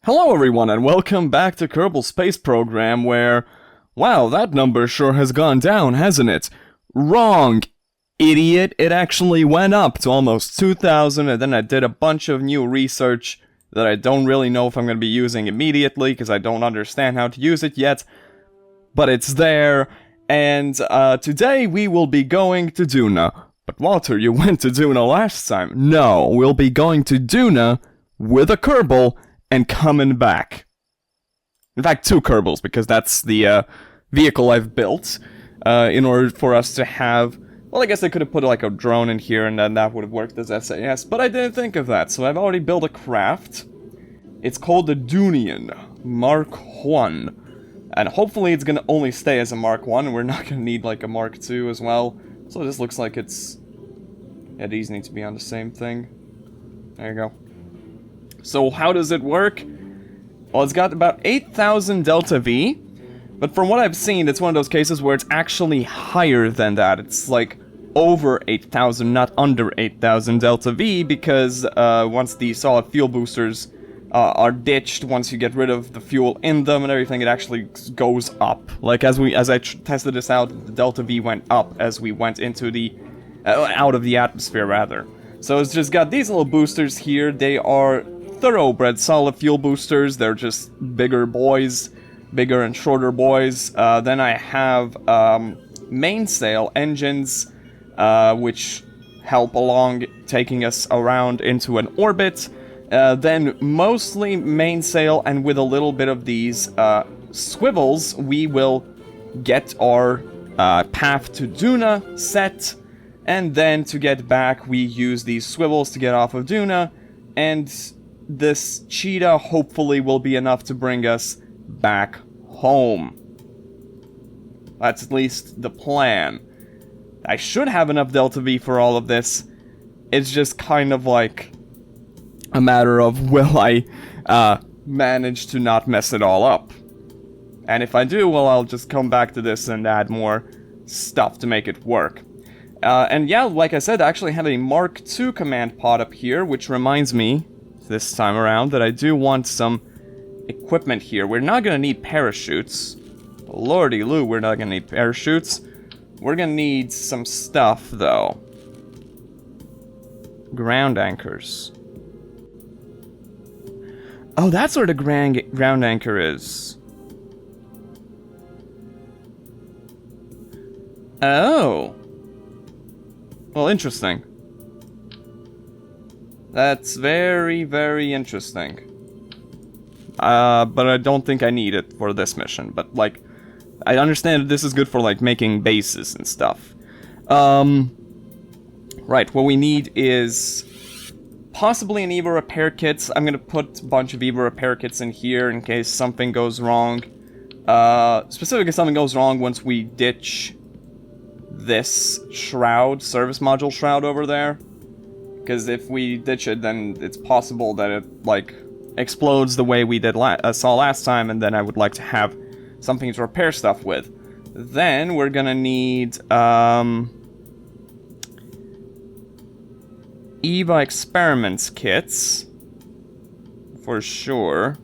Hello everyone and welcome back to Kerbal Space Program where, wow, that number sure has gone down, hasn't it? Wrong, idiot. It actually went up to almost 2,000 and then I did a bunch of new research that I don't really know if I'm going to be using immediately because I don't understand how to use it yet. But it's there, and today we will be going to Duna. But Walter, you went to Duna last time. No, we'll be going to Duna with a Kerbal and coming back. In fact, two Kerbals, because that's the vehicle I've built in order for us to have... Well, I guess I could have put like a drone in here and then that would have worked as SAS, but I didn't think of that, so I've already built a craft. It's called the Dunian Mark 1. And hopefully it's gonna only stay as a Mark 1, and we're not gonna need like a Mark 2 as well. So this looks like it's... Yeah, these need to be on the same thing. There you go. So how does it work? Well, it's got about 8,000 Delta V, but from what I've seen, it's one of those cases where it's actually higher than that. It's like over 8,000, not under 8,000 Delta V, because once the solid fuel boosters are ditched, once you get rid of the fuel in them and everything, it actually goes up. Like as I tested this out, the Delta V went up as we went into the out of the atmosphere rather. So it's just got these little boosters here. They are thoroughbred solid fuel boosters. They're just bigger boys, bigger and shorter boys. Then I have mainsail engines, which help along taking us around into an orbit. Then mostly mainsail, and with a little bit of these swivels, we will get our path to Duna set. And then to get back, we use these swivels to get off of Duna, and this cheetah hopefully will be enough to bring us back home. That's at least the plan. I should have enough Delta V for all of this. It's just kind of like a matter of will I manage to not mess it all up. And if I do, well, I'll just come back to this and add more stuff to make it work. And yeah, like I said, I actually have a Mark II command pod up here, which reminds me, this time around, that I do want some equipment here. We're not gonna need parachutes. Lordy Lou, we're not gonna need parachutes. We're gonna need some stuff, though. Ground anchors. Oh, that's where the ground anchor is. Oh. Well, interesting. That's very, very interesting. But I don't think I need it for this mission. But, like, I understand that this is good for, like, making bases and stuff. Right, what we need is possibly an EVA repair kit. I'm gonna put a bunch of EVA repair kits in here in case something goes wrong. Specifically, if something goes wrong once we ditch this shroud, service module shroud over there. Because if we ditch it, then it's possible that it, like, explodes the way we did saw last time, and then I would like to have something to repair stuff with. Then we're gonna need, EVA experiments kits. For sure.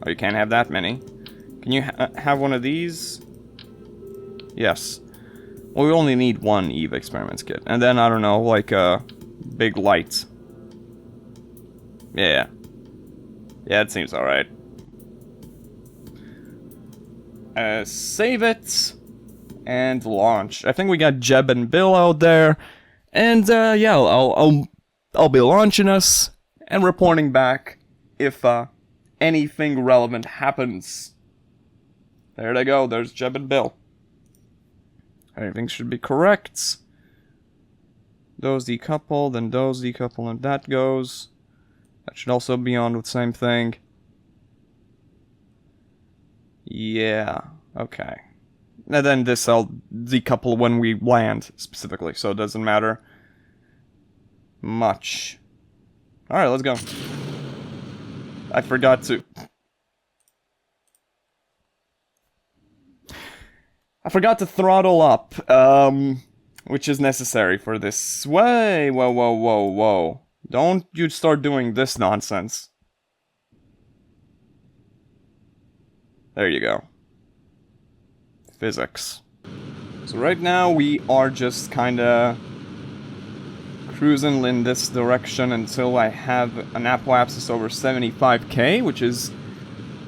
Oh, you can't have that many. Can you have one of these? Yes. Well, we only need one EVA experiments kit. And then, I don't know, like a big light. Yeah. Yeah, it seems alright. Save it. And launch. I think we got Jeb and Bill out there. And, yeah, I'll be launching us and reporting back if, anything relevant happens. There they go, there's Jeb and Bill. Everything should be correct. Those decouple, then those decouple, and that goes. That should also be on with the same thing. Yeah, okay. And then this I'll decouple when we land, specifically, so it doesn't matter much. Alright, let's go. I forgot to... I forgot to throttle up, which is necessary for this. Whoa. Don't you start doing this nonsense. There you go. Physics. So right now we are just kinda cruising in this direction until I have an apoapsis over 75k, which is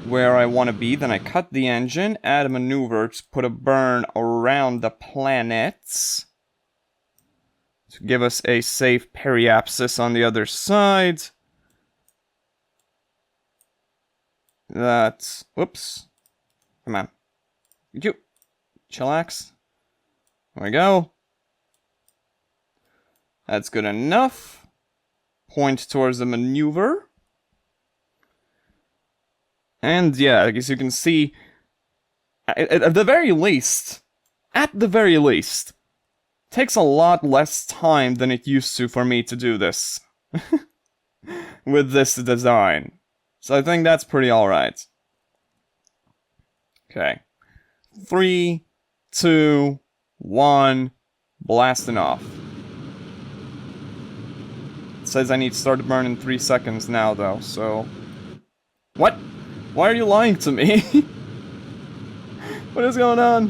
where I want to be. Then I cut the engine, add a maneuver to put a burn around the planets to give us a safe periapsis on the other side. That's... Whoops. Come on. You. Chillax. There we go. That's good enough. Point towards the maneuver. And yeah, I guess you can see, at the very least, takes a lot less time than it used to for me to do this. With this design. So I think that's pretty alright. Okay. 3, 2, 1, blasting off. It says I need to start the burn in 3 seconds now, though, so... What? Why are you lying to me? What is going on?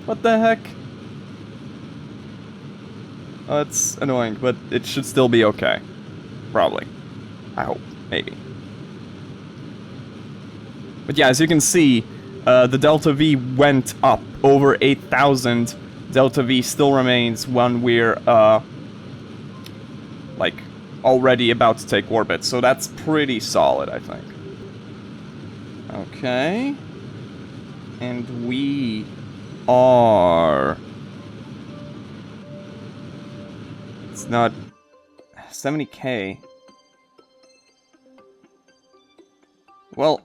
What the heck? Oh, it's annoying, but it should still be okay. Probably. I hope. Maybe. But yeah, as you can see, the delta V went up over 8,000. Delta V still remains when we're, like, already about to take orbit. So that's pretty solid, I think. Okay. And we are... It's not... 70k. Well,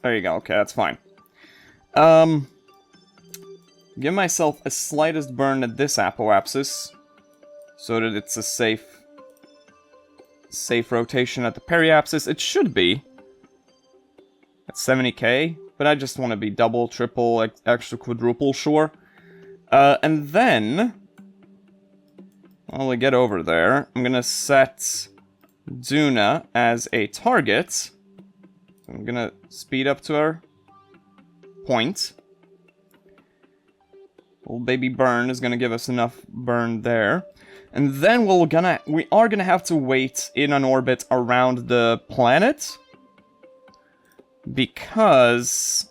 there you go. Okay, that's fine. Give myself a slightest burn at this apoapsis, so that it's a safe rotation at the periapsis. It should be at 70k, but I just want to be double, triple, extra, quadruple sure. And then, while we get over there, I'm gonna set Duna as a target. I'm gonna speed up to our point. Little baby burn is gonna give us enough burn there. And then we are gonna have to wait in an orbit around the planet. Because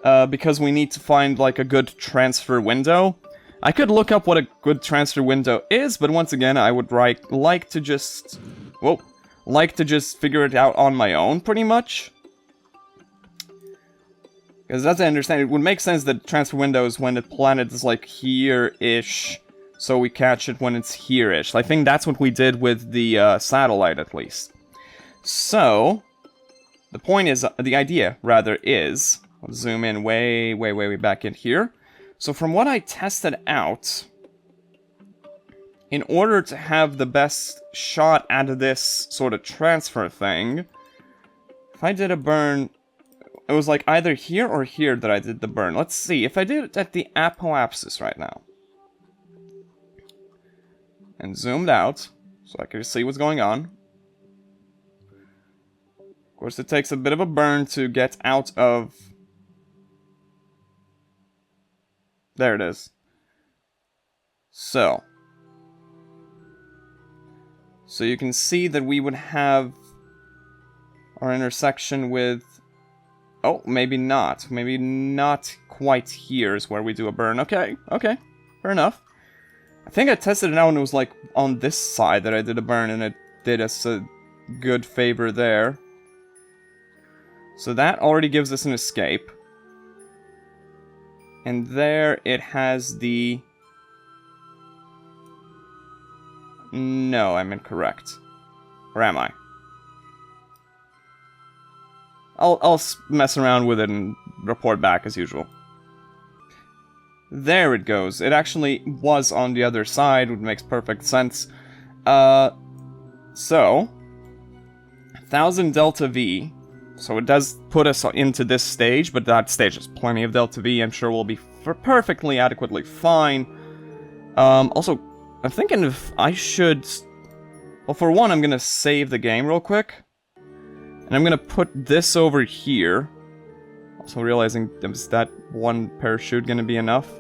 we need to find, like, a good transfer window. I could look up what a good transfer window is, but once again, I would like to just figure it out on my own, pretty much. Because as I understand, it would make sense that transfer window is when the planet is, like, here-ish, so we catch it when it's here-ish. I think that's what we did with the satellite, at least. So, the point is, the idea, rather, is... Let's zoom in way back in here. So from what I tested out, in order to have the best shot at this sort of transfer thing, if I did a burn, it was like either here or here that I did the burn. Let's see, if I did it at the apoapsis right now, and zoomed out, so I can see what's going on. Of course, it takes a bit of a burn to get out of... There it is. So you can see that we would have our intersection with... Oh, maybe not. Maybe not quite here is where we do a burn. Okay, fair enough. I think I tested it out and it was like on this side that I did a burn and it did us a good favor there. So that already gives us an escape. And there it has the... No, I'm incorrect. Or am I? I'll mess around with it and report back as usual. There it goes. It actually was on the other side, which makes perfect sense. So... 1000 delta V. So it does put us into this stage, but that stage has plenty of delta V. I'm sure we'll be perfectly adequately fine. Also, I'm thinking if I should... Well, for one, I'm gonna save the game real quick. And I'm gonna put this over here. Also realizing, is that one parachute gonna be enough?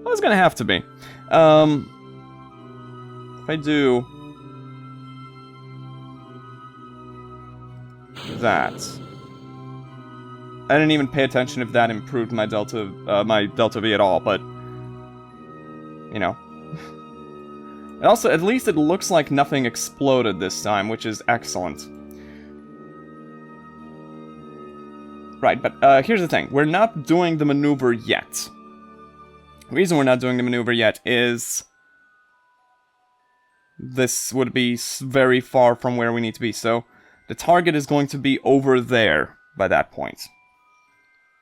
Well, it's gonna have to be. If I do that, I didn't even pay attention if that improved my Delta V at all, but you know. And also, at least it looks like nothing exploded this time, which is excellent. Right, but here's the thing. We're not doing the maneuver yet. The reason we're not doing the maneuver yet is this would be very far from where we need to be, so the target is going to be over there by that point.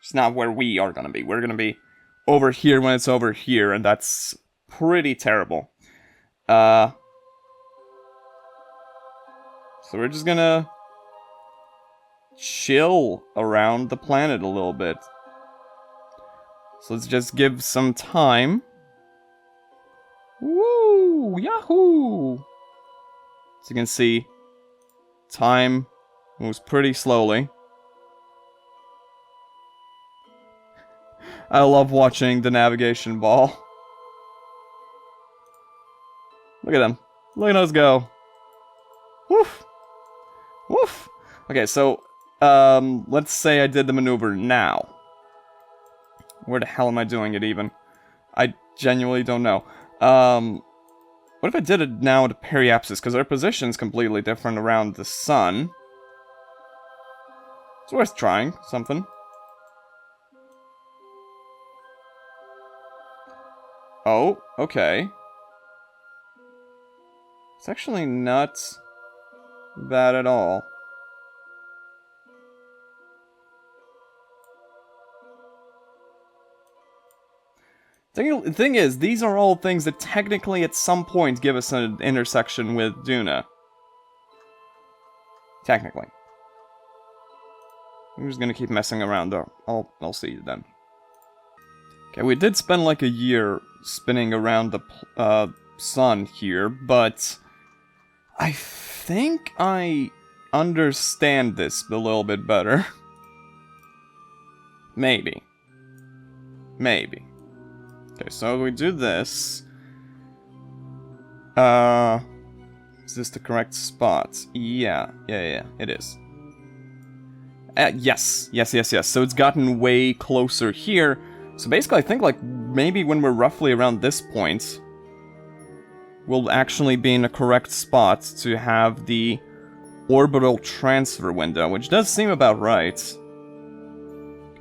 It's not where we are going to be. We're going to be over here when it's over here, and that's pretty terrible. So we're just gonna chill around the planet a little bit. So let's just give some time. Woo! Yahoo! As you can see, time moves pretty slowly. I love watching the navigation ball. Look at them. Look at us go. Woof! Woof! Okay, so, let's say I did the maneuver now. Where the hell am I doing it even? I genuinely don't know. What if I did it now to periapsis? Because our position's completely different around the sun. It's worth trying something. Oh, okay. It's actually not bad at all. The thing is, these are all things that technically at some point give us an intersection with Duna. Technically. I'm just gonna keep messing around though. I'll see you then. Okay, we did spend like a year spinning around the sun here, but I think I understand this a little bit better. Maybe. Maybe. Okay, so we do this. Is this the correct spot? Yeah, it is. Yes. So it's gotten way closer here. So basically, I think, like, maybe when we're roughly around this point, we'll actually be in a correct spot to have the orbital transfer window, which does seem about right.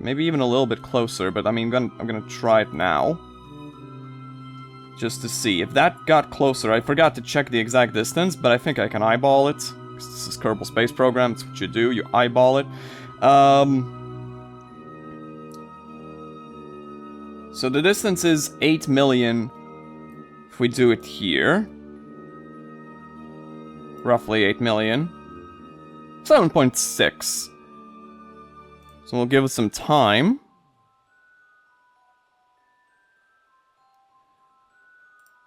Maybe even a little bit closer, but I mean, I'm gonna try it now. Just to see. If that got closer, I forgot to check the exact distance, but I think I can eyeball it. This is Kerbal Space Program, it's what you do, you eyeball it. So the distance is 8 million if we do it here. Roughly 8 million. 7.6. So we'll give it some time.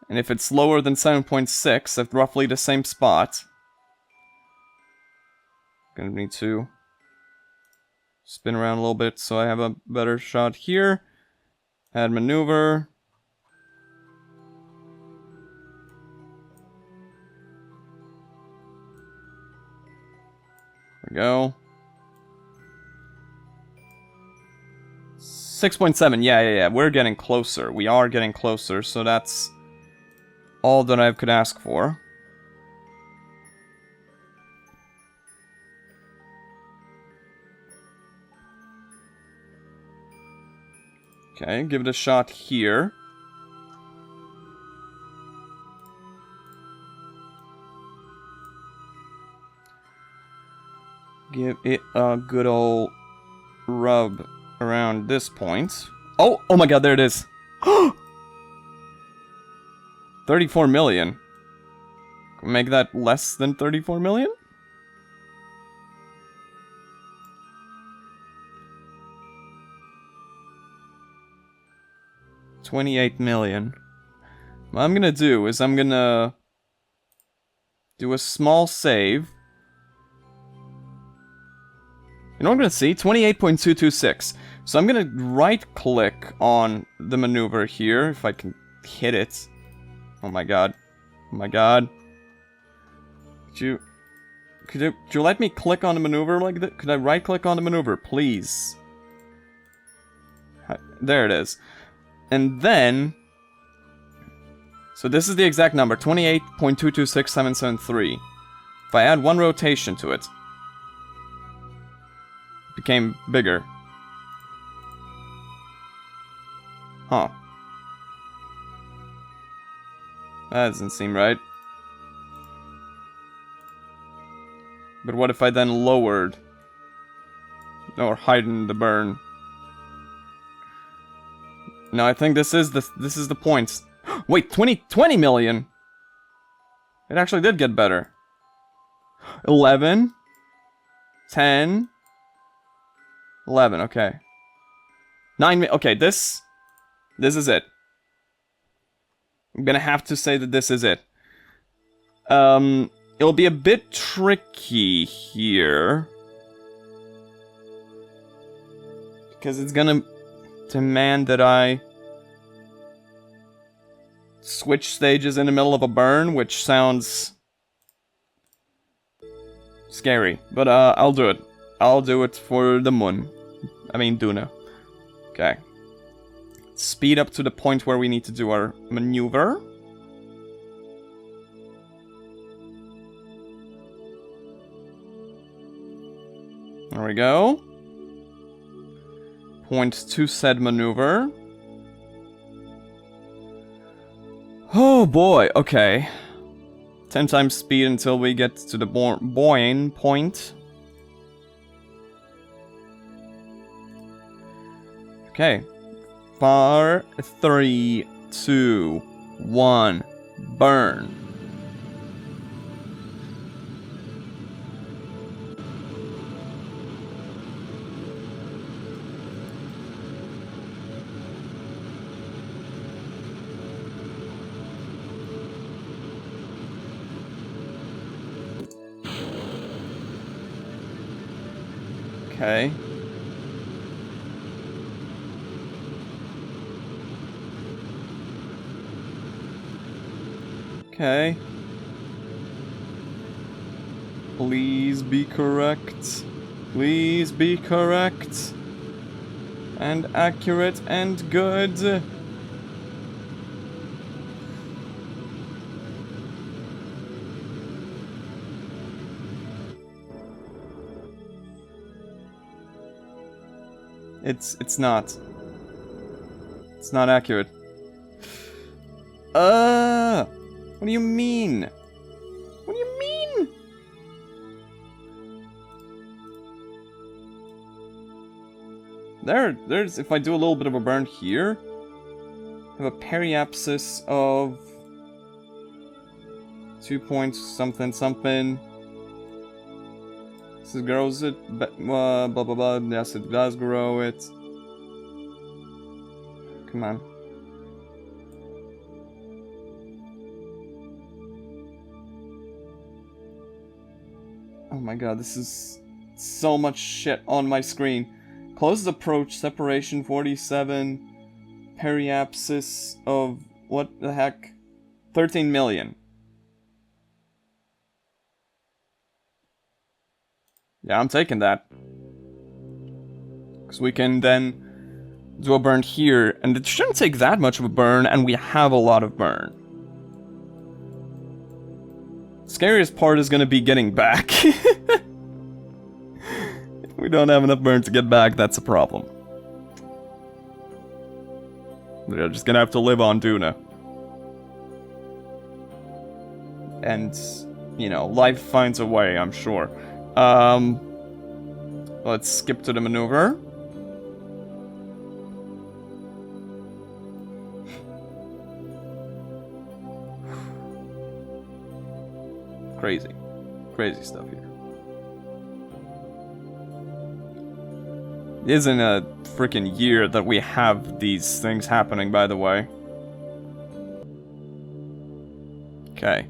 And if it's lower than 7.6 at roughly the same spot, I'm gonna need to spin around a little bit so I have a better shot here. Add maneuver. There we go. 6.7, yeah, we're getting closer. We are getting closer, so that's all that I could ask for. Okay, give it a shot here. Give it a good old rub around this point. Oh my god, there it is. 34 million. Can we make that less than 34 million? $28 million. What I'm gonna do is I'm gonna do a small save. You know what I'm gonna see? 28.226. So I'm gonna right-click on the maneuver here, if I can hit it. Oh my god. Oh my god. Could you let me click on the maneuver like that? Could I right-click on the maneuver, please? There it is. And then... So this is the exact number, 28.226773. If I add one rotation to it, it became bigger. Huh. That doesn't seem right. But what if I then lowered? Or heightened the burn? No, I think this is the point. Wait, 20 million? It actually did get better. 11. 10. 11, okay. 9, okay, this is it. I'm gonna have to say that this is it. It'll be a bit tricky here. Because it's gonna demand that I switch stages in the middle of a burn, which sounds scary. But I'll do it. I'll do it for the moon. I mean Duna. Okay. Speed up to the point where we need to do our maneuver. There we go. Point to said maneuver. Oh boy, okay. 10 times speed until we get to the buoying point. Okay. 4, 3, 2, 1, burn. Okay. Okay. Please be correct. Please be correct. And accurate and good. It's not. It's not accurate. What do you mean? What do you mean? There's, if I do a little bit of a burn here, I have a periapsis of 2 points something something. This grows it, blah blah blah, yes it does grow it. Come on. Oh my god, this is so much shit on my screen. Closest approach, separation 47, periapsis of, what the heck? 13 million. Yeah, I'm taking that. Because we can then do a burn here, and it shouldn't take that much of a burn, and we have a lot of burn. Scariest part is gonna be getting back. If we don't have enough burn to get back, that's a problem. We're just gonna have to live on Duna. And, you know, life finds a way, I'm sure. Let's skip to the maneuver. Crazy. Crazy stuff here. It isn't a freaking year that we have these things happening, by the way. Okay.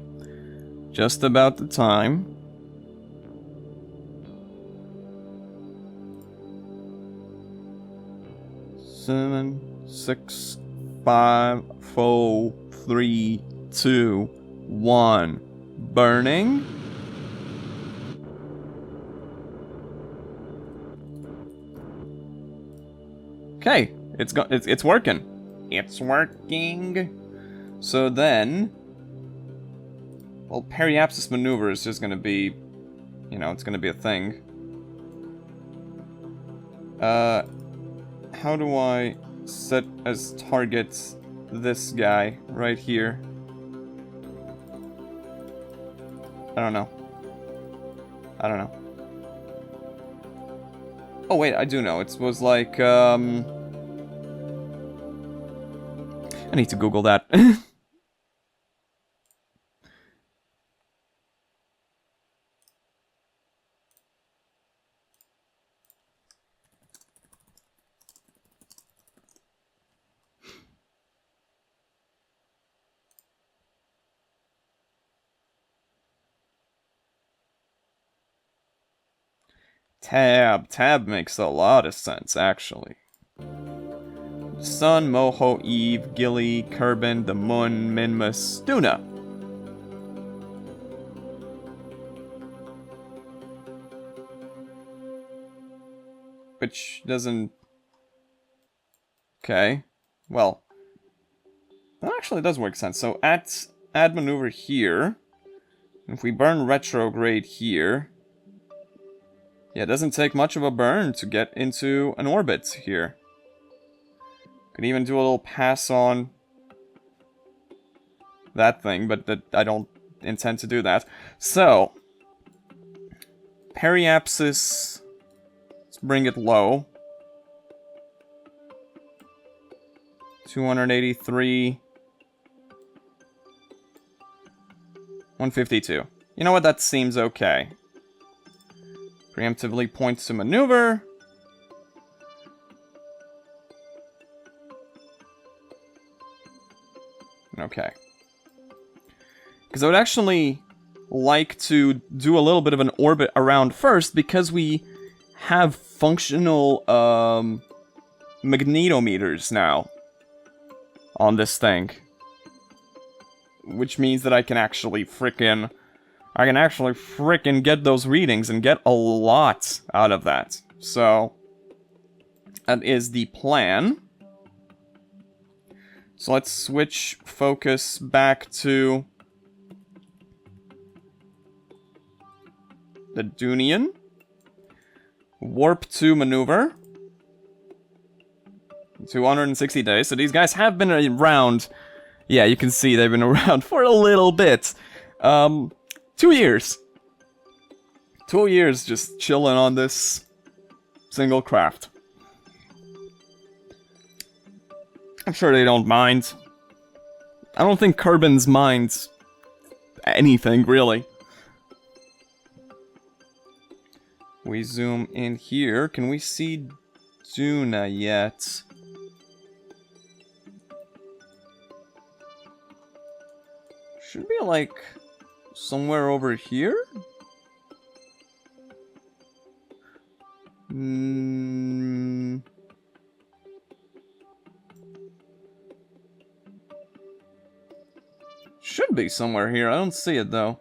Just about the time. 7, 6, 5, 4, 3, 2, 1. Burning. Okay, it's working. It's working. So then, well, periapsis maneuver is just gonna be, you know, it's gonna be a thing. How do I set as targets this guy right here? I don't know. I don't know. Oh wait, I do know. It was like, I need to Google that. Tab. Tab makes a lot of sense, actually. Sun, Moho, Eve, Gilly, Kerbin, the Mun, Minmus, Duna. Which doesn't... Okay. Well. That actually does make sense. So add maneuver here. If we burn retrograde here... Yeah, it doesn't take much of a burn to get into an orbit here. Could even do a little pass on that thing, but I don't intend to do that. So, periapsis, let's bring it low. 283. 152. You know what, that seems okay. Preemptively points to maneuver. Okay. Because I would actually like to do a little bit of an orbit around first, because we have functional magnetometers now on this thing. Which means that I can actually frickin' get those readings and get a lot out of that. So, that is the plan. So let's switch focus back to the Dunian. Warp 2 maneuver. 260 days. So these guys have been around. Yeah, you can see they've been around for a little bit. 2 years. 2 years just chilling on this single craft. I'm sure they don't mind. I don't think Kerbin's minds anything, really. We zoom in here. Can we see Duna yet? Should be like somewhere over here? Should be somewhere here. I don't see it though.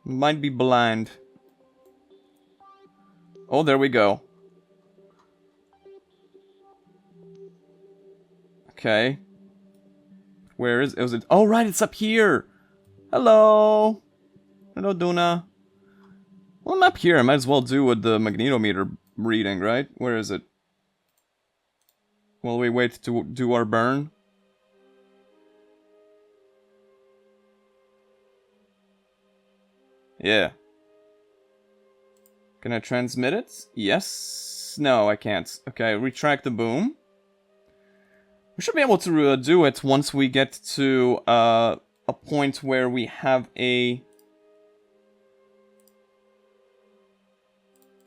Might be blind. Oh, there we go. Okay. Where is it? Oh, right, it's up here. Hello. Hello, Duna. Well, I'm up here. I might as well do with the magnetometer reading, right? Where is it? While we wait to do our burn. Yeah. Can I transmit it? Yes. No, I can't. Okay, retract the boom. We should be able to do it once we get to a point where we have a...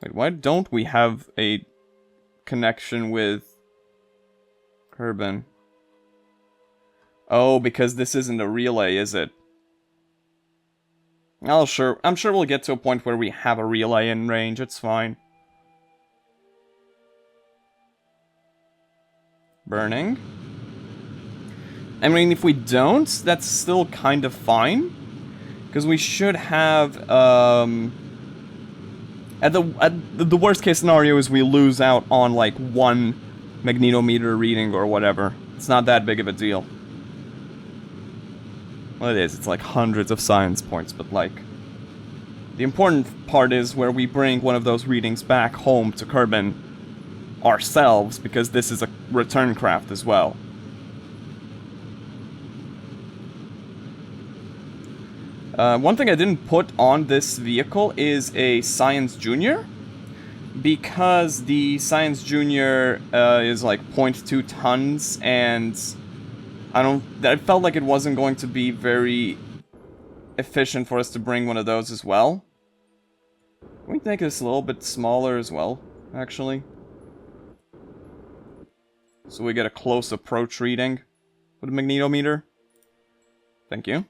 Wait, why don't we have a connection with Kerbin? Oh, because this isn't a relay, is it? I'm sure we'll get to a point where we have a relay in range, it's fine. burning. I mean, if we don't, that's still kind of fine. Because we should have, at the worst case scenario is we lose out on, like, 1 magnetometer reading or whatever. It's not that big of a deal. Well, it is. It's like hundreds of science points, but, like... The important part is where we bring one of those readings back home to Kerbal ourselves, because this is a return craft as well. One thing I didn't put on this vehicle is a Science Junior, because the Science Junior is like 0.2 tons, and I felt like it wasn't going to be very efficient for us to bring one of those as well. Can we make this a little bit smaller as well, actually? So we get a close approach reading with a magnetometer. Thank you.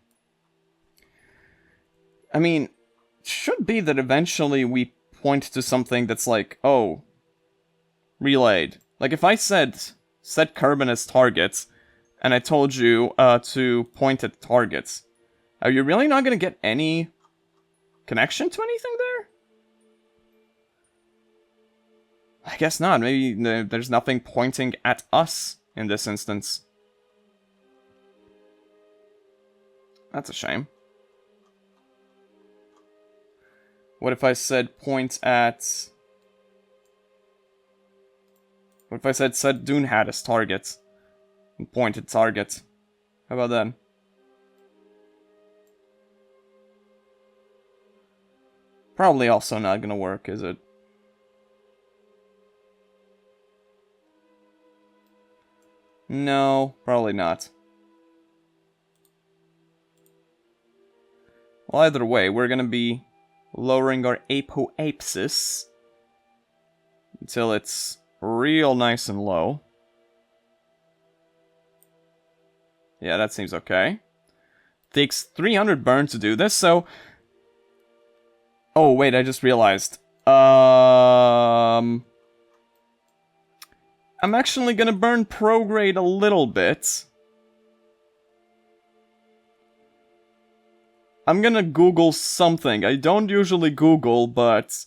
I mean, it should be that eventually we point to something that's like, oh, relayed. Like if I set Kerbal as targets, and I told you to point at targets, are you really not going to get any connection to anything there? I guess not. Maybe there's nothing pointing at us in this instance. That's a shame. What if I said point at... What if I said set Duna as target? And point at target. How about that? Probably also not gonna work, is it? No, probably not. Well, either way, we're gonna be lowering our apoapsis until it's real nice and low. Yeah, that seems okay. Takes 300 burn to do this, so... Oh, wait, I just realized. I'm actually gonna burn prograde a little bit. I'm gonna Google something. I don't usually Google, but...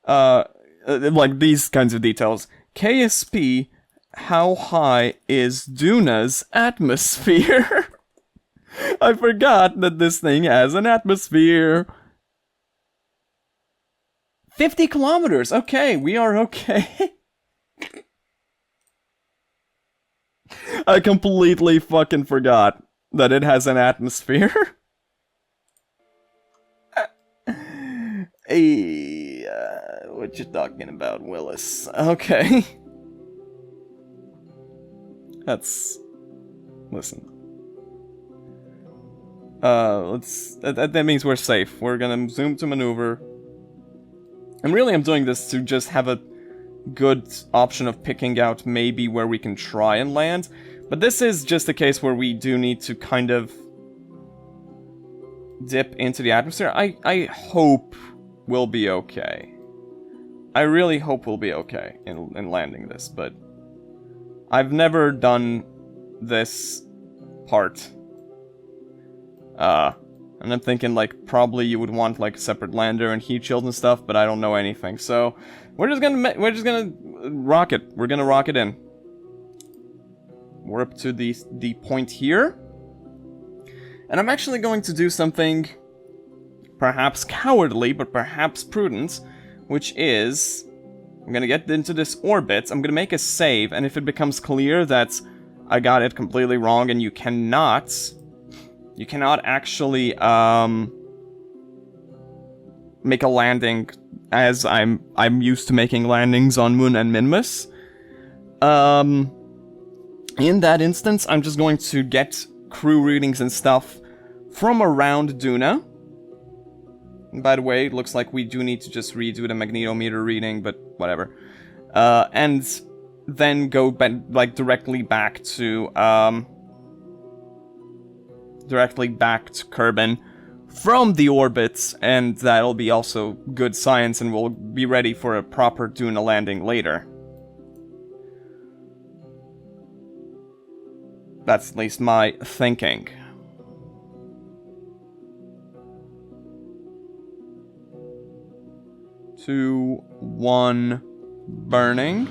like these kinds of details. KSP, how high is Duna's atmosphere? I forgot that this thing has an atmosphere. 50 kilometers! Okay, we are okay. I completely fucking forgot that it has an atmosphere. Hey, what you talking about, Willis? Okay. Listen. That means we're safe. We're gonna zoom to maneuver. And really I'm doing this to just have a good option of picking out maybe where we can try and land. But this is just a case where we do need to kind of dip into the atmosphere. I hope we'll be okay. I really hope we'll be okay in landing this, but I've never done this part. And I'm thinking, like, probably you would want, like, a separate lander and heat shield and stuff, but I don't know anything. So, we're just gonna rock it. We're gonna rock it in. We're up to the point here. And I'm actually going to do something perhaps cowardly, but perhaps prudent, which is... I'm gonna get into this orbit, I'm gonna make a save, and if it becomes clear that I got it completely wrong and you cannot actually, make a landing as I'm used to making landings on Moon and Minmus. In that instance, I'm just going to get crew readings and stuff from around Duna. And by the way, it looks like we do need to just redo the magnetometer reading, but whatever. And then go like directly back to Kerbal from the orbits, and that'll be also good science, and we'll be ready for a proper Duna landing later. That's at least my thinking. Two, one, burning.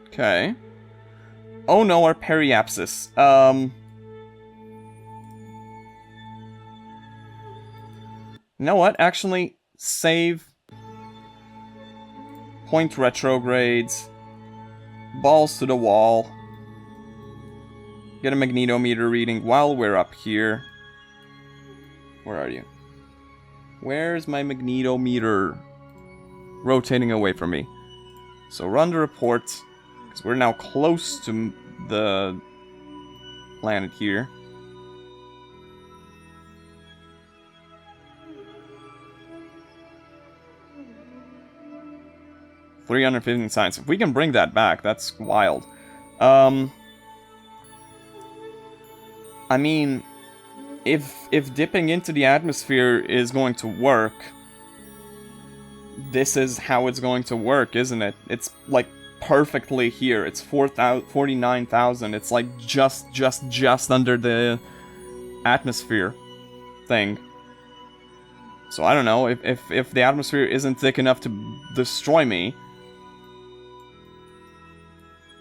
Okay. Oh no, our periapsis. You know what? Actually, save. Point retrogrades. Balls to the wall. Get a magnetometer reading while we're up here. Where are you? Where's my magnetometer? Rotating away from me. So run the report. Because we're now close to the planet here. $315 science. If we can bring that back, that's wild. I mean, if dipping into the atmosphere is going to work, this is how it's going to work, isn't it? It's like perfectly here. It's 49,000. It's like just under the atmosphere thing. So I don't know, if the atmosphere isn't thick enough to destroy me,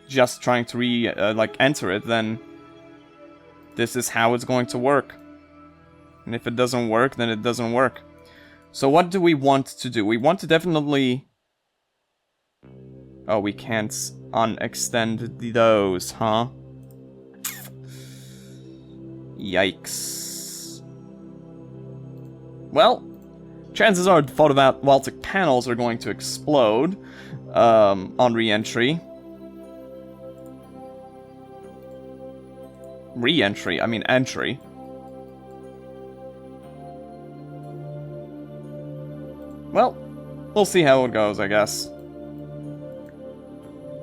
just trying to enter it, then this is how it's going to work. And if it doesn't work, then it doesn't work. So what do we want to do? We want to definitely... Oh, we can't unextend those, huh? Yikes. Well, chances are the photovoltaic panels are going to explode on re-entry. Re-entry, I mean entry. Well, we'll see how it goes, I guess.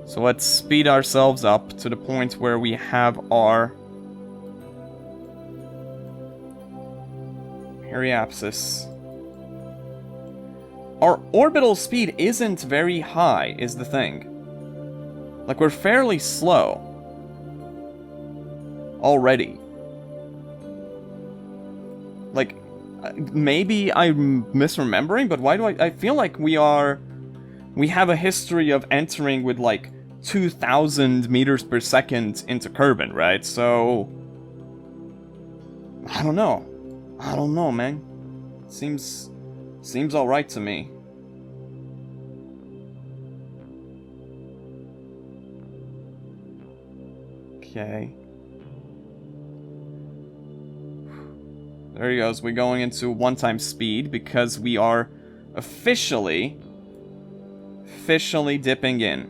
So let's speed ourselves up to the point where we have our periapsis. Our orbital speed isn't very high, is the thing. Like, we're fairly slow. Already. Like, maybe I'm misremembering, but why do I feel like we have a history of entering with like 2,000 meters per second into Kerbal, right? So I don't know. I don't know, man. Seems alright to me. Okay. There he goes. We're going into one-time speed because we are officially dipping in.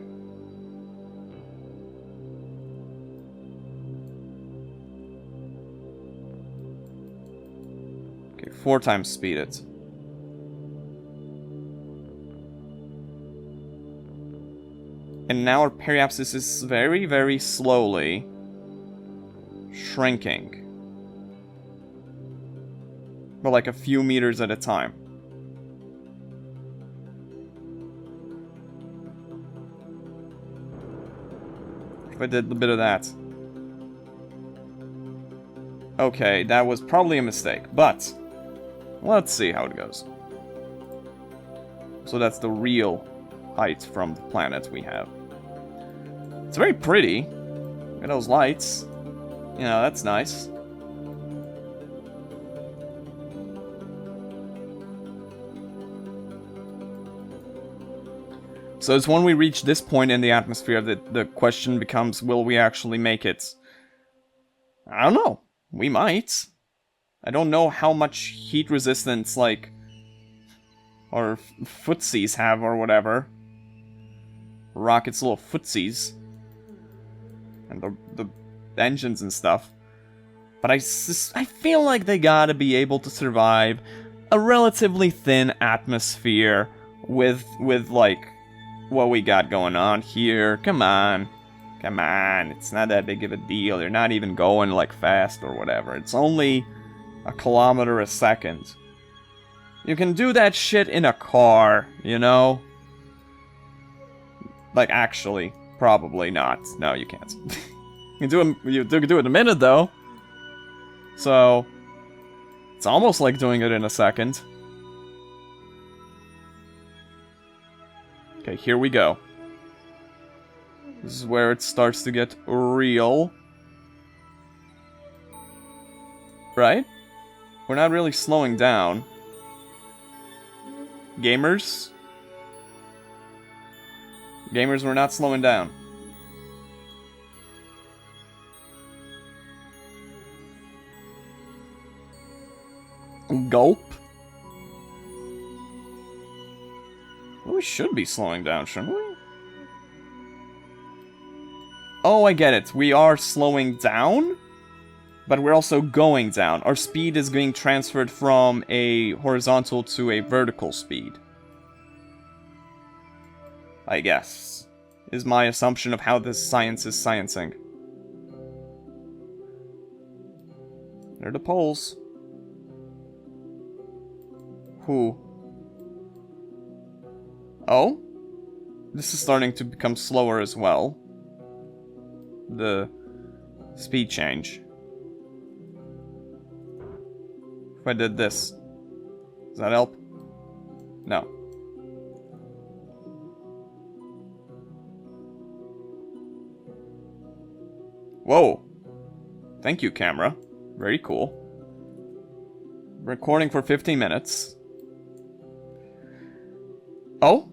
Okay, 4 times speed it. And now our periapsis is very, very slowly shrinking. But like a few meters at a time. If I did a bit of that. Okay, that was probably a mistake, but let's see how it goes. So that's the real height from the planet we have. It's very pretty. Look at those lights. You know, that's nice. So it's when we reach this point in the atmosphere that the question becomes, will we actually make it? I don't know. We might. I don't know how much heat resistance, like, our footsies have or whatever. Rocket's little footsies. And the engines and stuff. But I feel like they gotta be able to survive a relatively thin atmosphere with like, what we got going on here. Come on. Come on. It's not that big of a deal. You're not even going, like, fast or whatever. It's only a kilometer a second. You can do that shit in a car, you know? Like, actually, probably not. No, you can't. You can do it in a minute, though. So, it's almost like doing it in a second. Okay, here we go. This is where it starts to get real. Right? We're not really slowing down. Gamers? Gamers, we're not slowing down. Gulp? Well, we should be slowing down, shouldn't we? Oh, I get it. We are slowing down, but we're also going down. Our speed is being transferred from a horizontal to a vertical speed. I guess, is my assumption of how this science is sciencing. There are the poles. Who? Oh? This is starting to become slower as well. The speed change. If I did this, does that help? No. Whoa. Thank you, camera. Very cool. Recording for 15 minutes. Oh?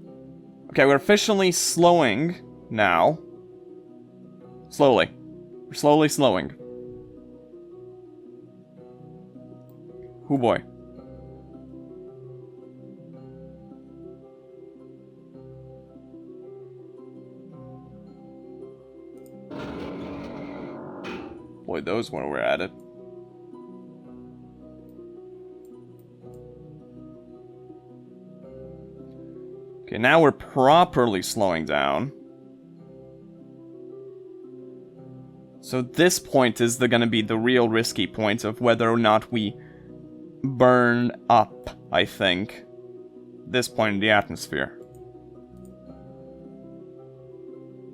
Okay, we're officially slowing now. Slowly. We're slowly slowing. Oh boy. Boy, those when we're at it. Okay, now we're properly slowing down. So this point is gonna be the real risky point of whether or not we burn up, I think. This point in the atmosphere.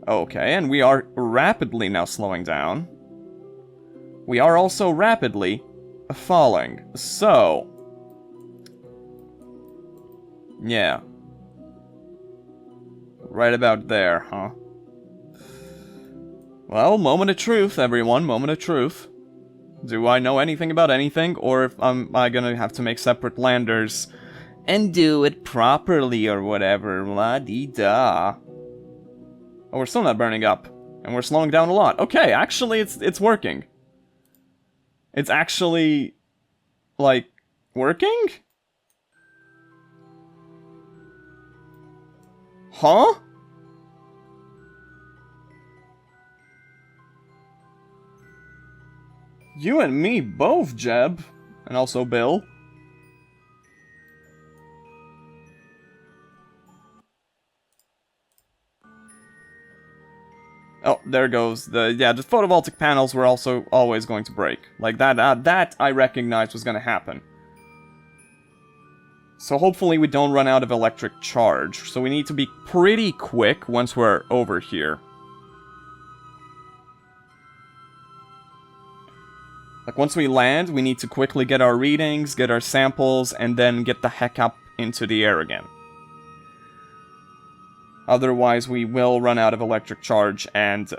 Okay, and we are rapidly now slowing down. We are also rapidly falling. So, yeah. Right about there, huh? Well, moment of truth, everyone. Moment of truth. Do I know anything about anything? Or am I gonna have to make separate landers and do it properly or whatever? La-dee-da. Oh, we're still not burning up. And we're slowing down a lot. Okay, actually, it's working. It's actually, like, working? Huh? You and me both, Jeb. And also Bill. Oh, there goes the photovoltaic panels were also always going to break. Like that I recognized was going to happen. So hopefully we don't run out of electric charge. So we need to be pretty quick once we're over here. Like, once we land, we need to quickly get our readings, get our samples, and then get the heck up into the air again. Otherwise, we will run out of electric charge and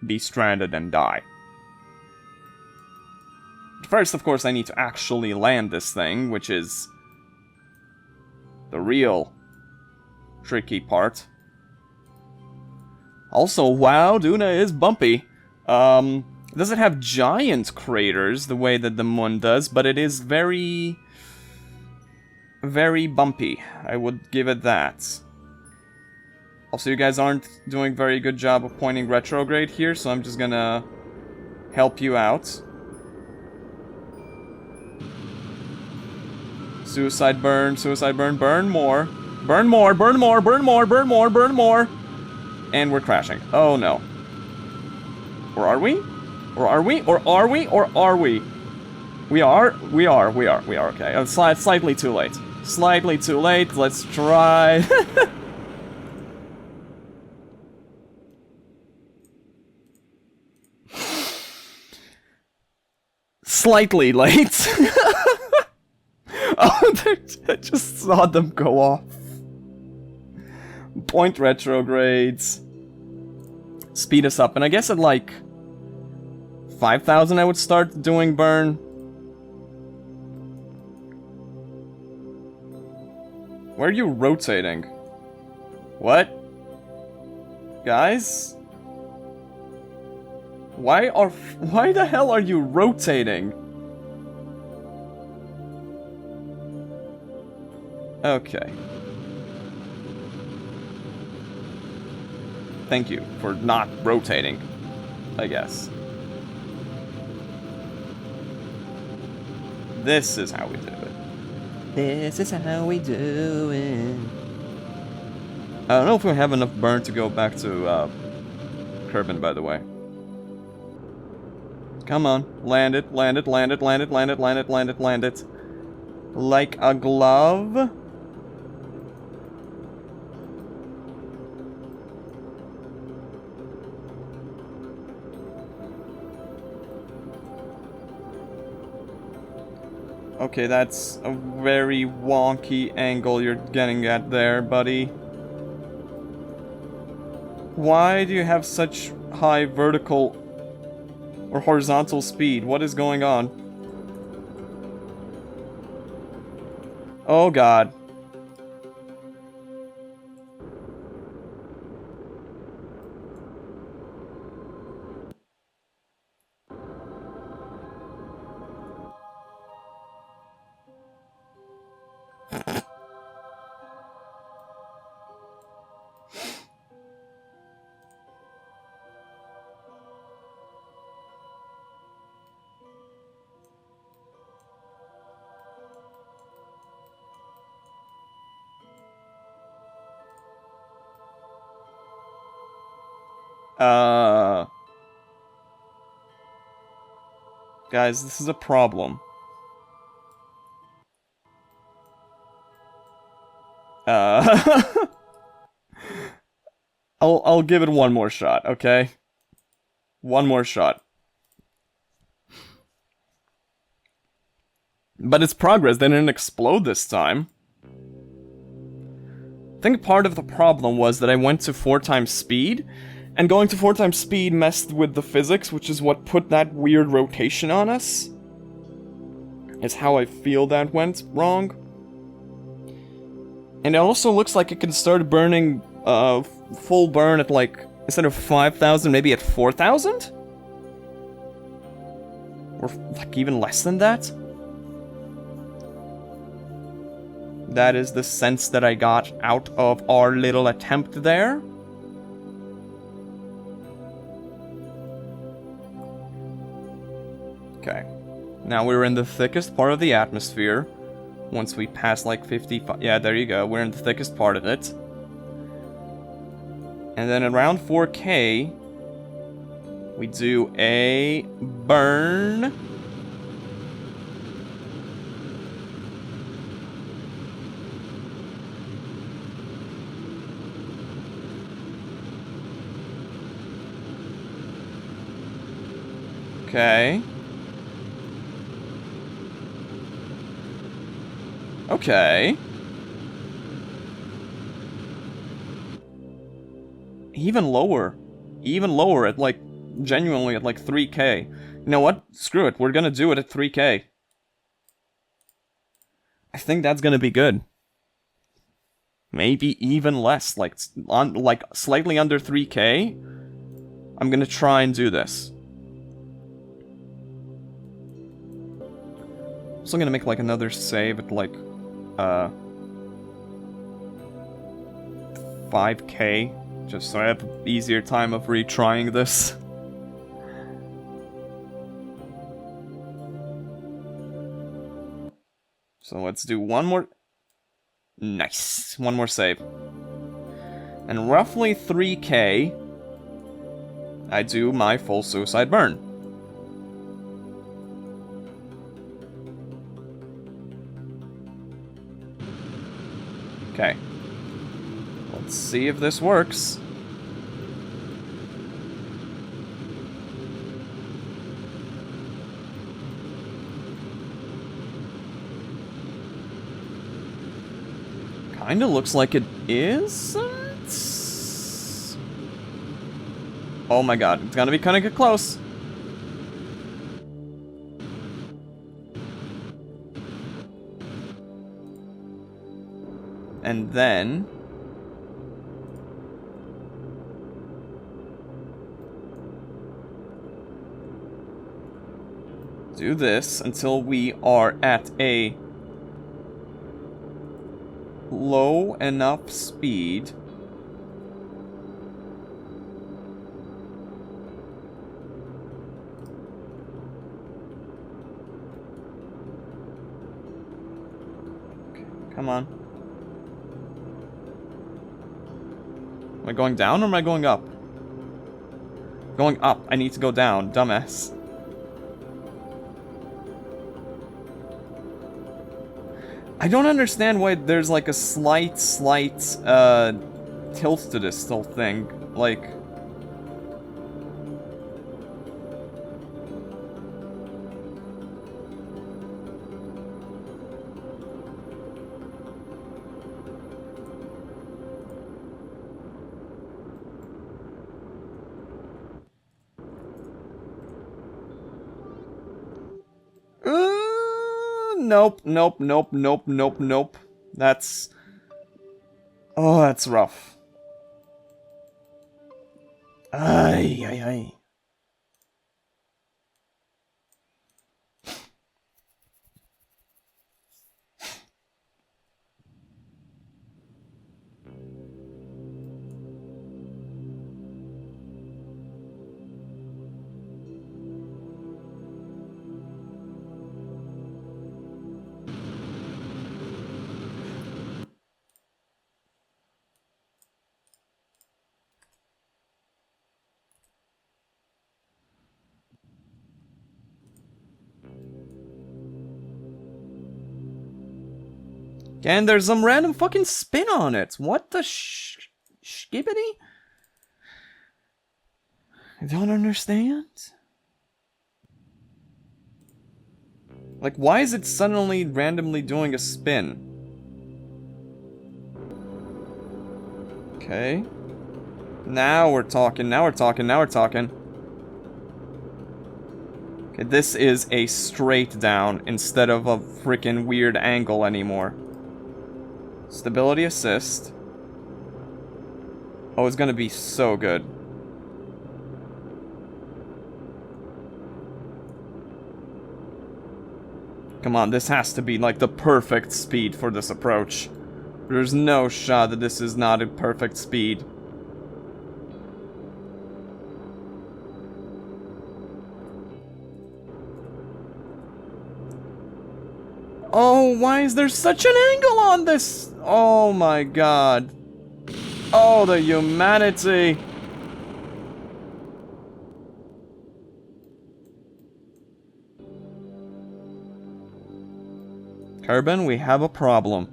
be stranded and die. First, of course, I need to actually land this thing, which is the real tricky part. Also, wow, Duna is bumpy. It doesn't have giant craters the way that the moon does, but it is very, very bumpy. I would give it that. Also, you guys aren't doing a very good job of pointing retrograde here, so I'm just gonna help you out. Suicide burn, burn more. Burn more, burn more, burn more, burn more, burn more. And we're crashing. Oh no. Or are we? Or are we? Or are we? Or are we? We are. Okay. It's slightly too late. Slightly too late. Let's try. Slightly late. Oh, I just saw them go off. Point retrogrades. Speed us up. And I guess at like 5,000 I would start doing burn. Where are you rotating? What? Guys? Why the hell are you rotating? Okay. Thank you for not rotating, I guess. This is how we do it. This is how we do it. I don't know if we have enough burn to go back to Kerbal, by the way. Come on, land it, land it, land it, land it, land it, land it, land it, land it. Like a glove. Okay, that's a very wonky angle you're getting at there, buddy. Why do you have such high vertical or horizontal speed? What is going on? Oh god. Guys, this is a problem. I'll give it one more shot, okay? One more shot. But it's progress, they didn't explode this time. I think part of the problem was that I went to 4 times speed, and going to 4 times speed messed with the physics, which is what put that weird rotation on us. Is how I feel that went wrong. And it also looks like it can start burning full burn at like, instead of 5,000, maybe at 4,000? Or like even less than that? That is the sense that I got out of our little attempt there. Okay. Now we're in the thickest part of the atmosphere. Once we pass like 55... Yeah, there you go. We're in the thickest part of it. And then around 4K, we do a burn. Okay. Okay. Even lower. Even lower at like, genuinely at like 3K. You know what? Screw it. We're gonna do it at 3K. I think that's gonna be good. Maybe even less. Like, slightly under 3K. I'm gonna try and do this. Also gonna make like another save at like 5K, just so I have an easier time of retrying this. So let's do one more. Nice. One more save. And roughly 3k, I do my full suicide burn. Okay. Let's see if this works. Kinda looks like it is. Oh my god, it's gonna be kinda close. And then... do this until we are at a low enough speed. Okay, come on. Am I going down or am I going up? Going up. I need to go down, dumbass. I don't understand why there's like a slight tilt to this whole thing. Like... nope, nope, nope, nope, nope, nope. That's... oh, that's rough. Ay, ay, ay. And there's some random fucking spin on it. What the skibbity? I don't understand. Like, why is it suddenly randomly doing a spin? Okay. Now we're talking, now we're talking, now we're talking. Okay, this is a straight down instead of a freaking weird angle anymore. Stability assist. Oh, it's gonna be so good. Come on, this has to be like the perfect speed for this approach. There's no shot that this is not a perfect speed. Oh, why is there such an angle on this? Oh my god. Oh, the humanity. Kerbal, we have a problem.